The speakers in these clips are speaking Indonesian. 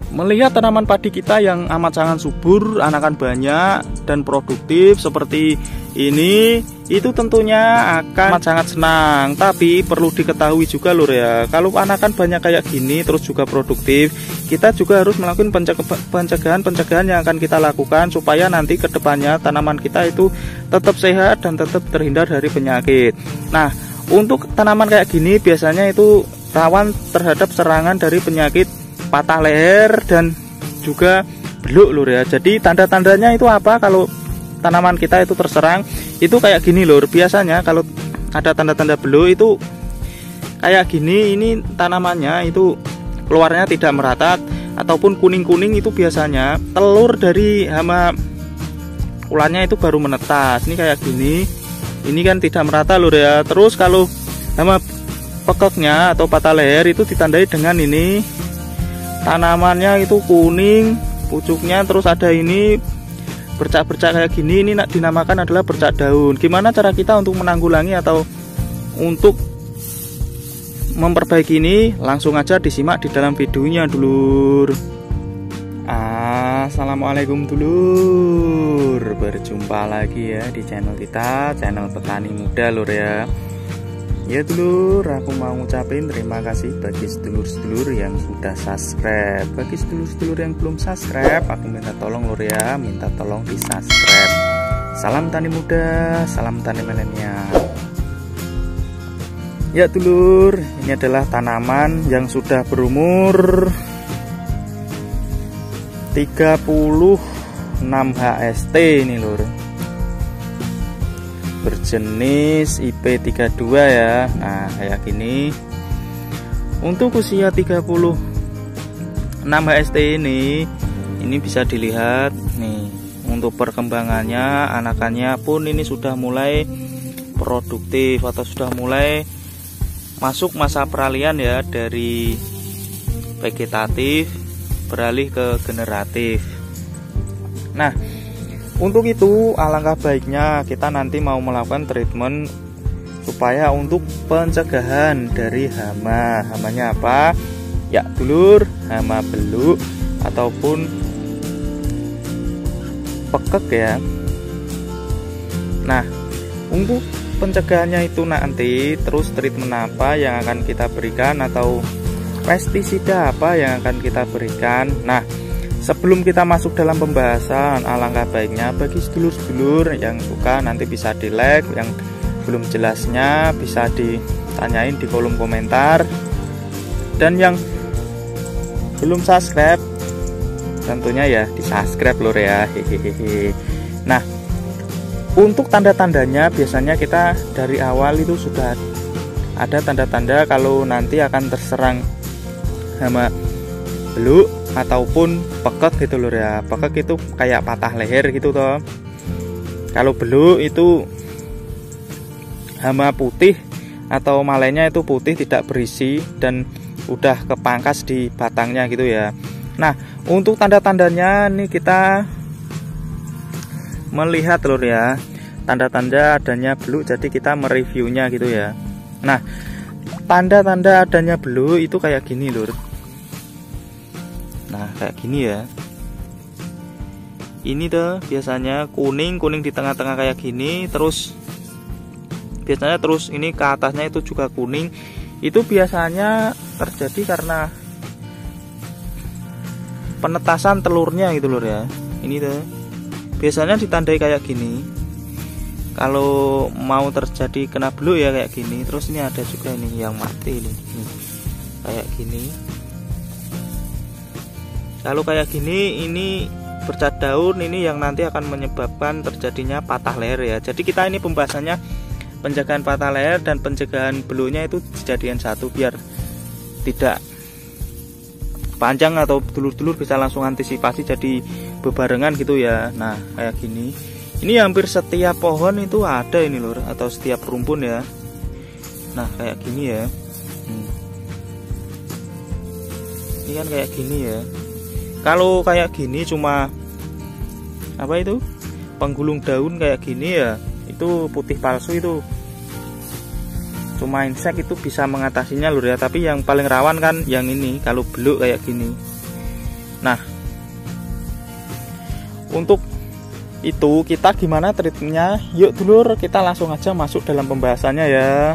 melihat tanaman padi kita yang amat sangat subur, anakan banyak dan produktif seperti ini, itu tentunya akan amat sangat senang. Tapi perlu diketahui juga lur ya, kalau anakan banyak kayak gini terus juga produktif, kita juga harus melakukan pencegahan yang akan kita lakukan supaya nanti kedepannya tanaman kita itu tetap sehat dan tetap terhindar dari penyakit. Nah, untuk tanaman kayak gini biasanya itu rawan terhadap serangan dari penyakit patah leher dan juga beluk lur ya. Jadi tanda-tandanya itu apa kalau tanaman kita itu terserang? Itu kayak gini lur. Biasanya kalau ada tanda-tanda beluk itu kayak gini, ini tanamannya itu keluarnya tidak merata ataupun kuning-kuning, itu biasanya telur dari hama ularnya itu baru menetas. Ini kayak gini. Ini kan tidak merata lur ya. Terus kalau hama pekeknya atau patah leher itu ditandai dengan ini, tanamannya itu kuning pucuknya, terus ada ini bercak-bercak kayak gini, ini dinamakan adalah bercak daun. Gimana cara kita untuk menanggulangi atau untuk memperbaiki ini? Langsung aja disimak di dalam videonya dulur. Assalamualaikum dulur, berjumpa lagi ya di channel kita, channel petani muda lur ya. Ya dulur, aku mau ngucapin terima kasih bagi sedulur-sedulur yang sudah subscribe. Bagi sedulur-sedulur yang belum subscribe, aku minta tolong lur ya, minta tolong di subscribe. Salam tani muda, salam tani milenial. Ya dulur, ini adalah tanaman yang sudah berumur 36 HST ini lur, berjenis IP32 ya. Nah kayak gini. Untuk usia 36 HST ini bisa dilihat nih, untuk perkembangannya, anakannya pun ini sudah mulai produktif atau sudah mulai masuk masa peralihan ya, dari vegetatif beralih ke generatif. Nah, untuk itu alangkah baiknya kita nanti mau melakukan treatment supaya untuk pencegahan dari hama. Hamanya apa? Ya dulur, hama beluk ataupun pekek ya. Nah, untuk pencegahannya itu nanti terus treatment apa yang akan kita berikan atau pestisida apa yang akan kita berikan. Nah, sebelum kita masuk dalam pembahasan, alangkah baiknya bagi sedulur-sedulur yang suka nanti bisa di like, yang belum jelasnya bisa ditanyain di kolom komentar, dan yang belum subscribe tentunya ya di subscribe lur ya, hehehe. Nah, untuk tanda-tandanya biasanya kita dari awal itu sudah ada tanda-tanda kalau nanti akan terserang hama beluk ataupun pekek gitu lur ya. Pekek itu kayak patah leher gitu toh. Kalau beluk itu hama putih atau malainya itu putih tidak berisi dan udah kepangkas di batangnya gitu ya. Nah, untuk tanda-tandanya nih kita melihat lur ya, tanda-tanda adanya beluk, jadi kita mereviewnya gitu ya. Nah, tanda-tanda adanya beluk itu kayak gini lur. Nah kayak gini ya. Ini tuh biasanya kuning di tengah-tengah kayak gini, terus biasanya terus ini ke atasnya itu juga kuning. Itu biasanya terjadi karena penetasan telurnya gitu lur ya. Ini tuh biasanya ditandai kayak gini. Kalau mau terjadi kena beluk ya kayak gini. Terus ini ada juga ini yang mati ini. Kayak gini. Kalau kayak gini, ini bercat daun, ini yang nanti akan menyebabkan terjadinya patah leher ya. Jadi kita ini pembahasannya pencegahan patah leher dan pencegahan beluknya itu dijadikan satu biar tidak panjang atau dulur-dulur bisa langsung antisipasi jadi bebarengan gitu ya. Nah kayak gini, ini hampir setiap pohon itu ada ini lur, atau setiap rumpun ya. Nah kayak gini ya. Ini kan kayak gini ya. Kalau kayak gini cuma apa itu penggulung daun kayak gini ya, itu putih palsu, itu cuma insek itu bisa mengatasinya lur ya. Tapi yang paling rawan kan yang ini, kalau beluk kayak gini. Nah, untuk itu kita gimana treatmentnya? Yuk dulur, kita langsung aja masuk dalam pembahasannya ya.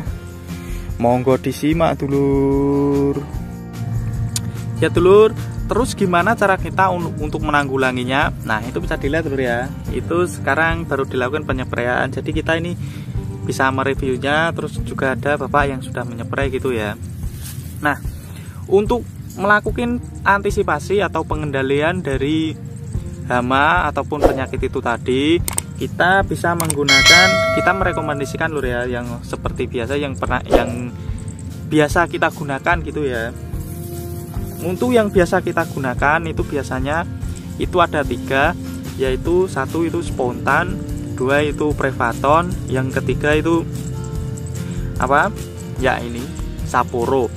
Monggo disimak dulur. Ya dulur, terus gimana cara kita untuk menanggulanginya? Nah, itu bisa dilihat dulur ya. Itu sekarang baru dilakukan penyepraian. Jadi kita ini bisa mereviewnya, terus juga ada bapak yang sudah menyeprai gitu ya. Nah, untuk melakukan antisipasi atau pengendalian dari hama ataupun penyakit itu tadi, kita bisa menggunakan, kita merekomendasikan lur ya, yang seperti biasa yang biasa kita gunakan gitu ya. Untuk yang biasa kita gunakan itu biasanya itu ada 3, yaitu 1 itu spontan, 2 itu prevaton, yang ketiga itu apa ya, ini Saporo.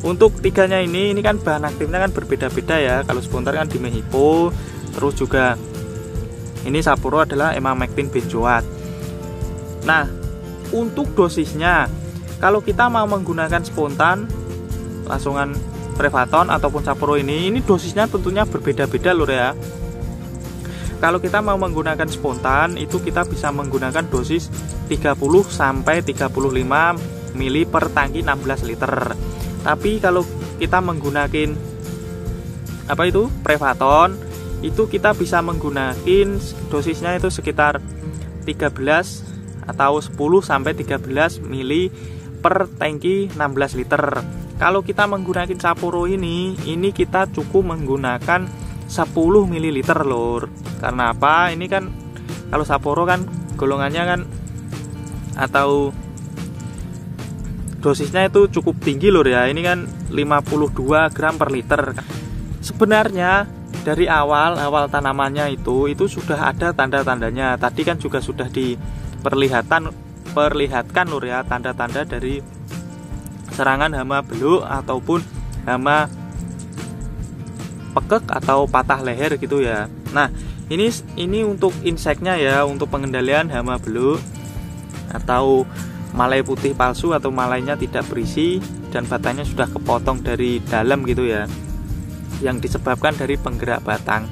Untuk 3-nya ini kan bahan aktifnya kan berbeda-beda ya. Kalau spontan kan dimehipo, terus juga ini Saporo adalah emamectin benzoat. Nah, untuk dosisnya, kalau kita mau menggunakan spontan langsungan prevaton ataupun Saporo ini dosisnya tentunya berbeda-beda lur ya. Kalau kita mau menggunakan spontan itu kita bisa menggunakan dosis 30 sampai 35 mili per tangki 16 liter. Tapi kalau kita menggunakan apa itu prevaton, itu kita bisa menggunakan dosisnya itu sekitar 13 atau 10 sampai 13 mili per tangki 16 liter. Kalau kita menggunakan Saporo ini kita cukup menggunakan 10 ml lur. Karena apa? Ini kan kalau Saporo kan golongannya kan atau dosisnya itu cukup tinggi lur ya. Ini kan 52 gram per liter. Sebenarnya dari awal tanamannya itu sudah ada tanda-tandanya. Tadi kan juga sudah diperlihatkan lur ya, tanda-tanda dari serangan hama beluk ataupun hama pekek atau patah leher gitu ya. Nah, ini untuk inseknya ya, untuk pengendalian hama beluk atau malai putih palsu atau malainya tidak berisi dan batangnya sudah kepotong dari dalam gitu ya, yang disebabkan dari penggerak batang.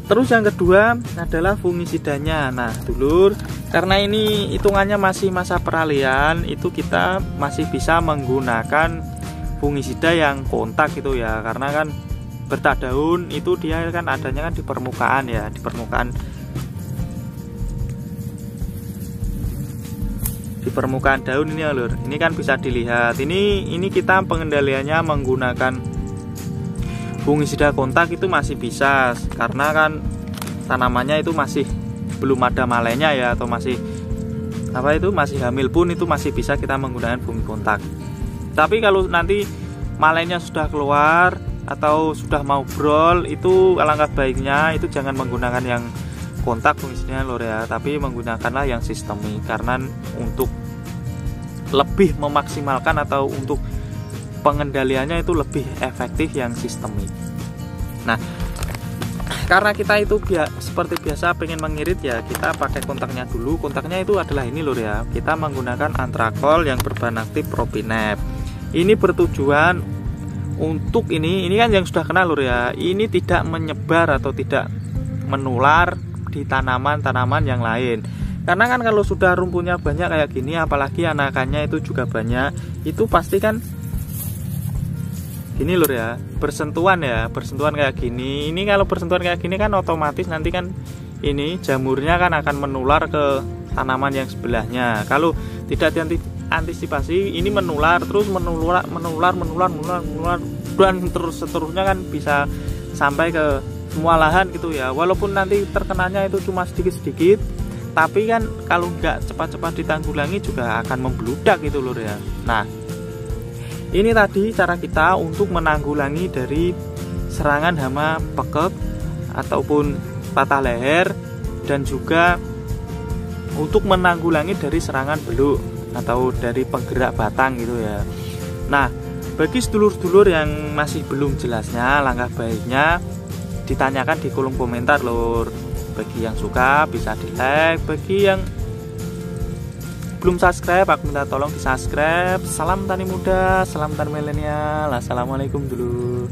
Terus yang kedua adalah fungisidanya. Nah dulur, karena ini hitungannya masih masa peralihan, itu kita masih bisa menggunakan fungisida yang kontak gitu ya. Karena kan bertak daun itu dia kan adanya kan di permukaan ya, di permukaan daun ini ya lur. Ini kan bisa dilihat. Ini kita pengendaliannya menggunakan fungisida kontak itu masih bisa, karena kan tanamannya itu masih belum ada malainya ya, atau masih masih hamil pun itu masih bisa kita menggunakan fungi kontak. Tapi kalau nanti malainya sudah keluar atau sudah mau brol, itu alangkah baiknya itu jangan menggunakan yang kontak fungisidanya lur ya, tapi menggunakanlah yang sistemik, karena untuk lebih memaksimalkan atau untuk pengendaliannya itu lebih efektif yang sistemik. Nah, karena kita itu seperti biasa pengen mengirit ya, kita pakai kontaknya dulu. Kontaknya itu adalah ini lur ya, kita menggunakan antrakol yang berbahan aktif propinep. Ini bertujuan untuk ini kan yang sudah kenal lur ya, ini tidak menyebar atau tidak menular di tanaman-tanaman yang lain. Karena kan kalau sudah rumputnya banyak kayak gini, apalagi anakannya itu juga banyak, itu pasti kan gini lur ya, bersentuhan kayak gini. Ini kalau bersentuhan kayak gini kan otomatis nanti kan ini jamurnya kan akan menular ke tanaman yang sebelahnya. Kalau tidak diantisipasi, ini menular terus menular dan terus seterusnya kan bisa sampai ke semua lahan gitu ya. Walaupun nanti terkenanya itu cuma sedikit-sedikit, tapi kan kalau nggak cepat-cepat ditanggulangi juga akan membludak gitu lur ya. Nah, ini tadi cara kita untuk menanggulangi dari serangan hama pekek ataupun patah leher, dan juga untuk menanggulangi dari serangan beluk atau dari penggerak batang gitu ya. Nah, bagi sedulur-sedulur yang masih belum jelasnya, langkah baiknya ditanyakan di kolom komentar lur. Bagi yang suka bisa di like, bagi yang belum subscribe aku minta tolong di subscribe. Salam tani muda, salam tani milenial. Assalamualaikum dulur.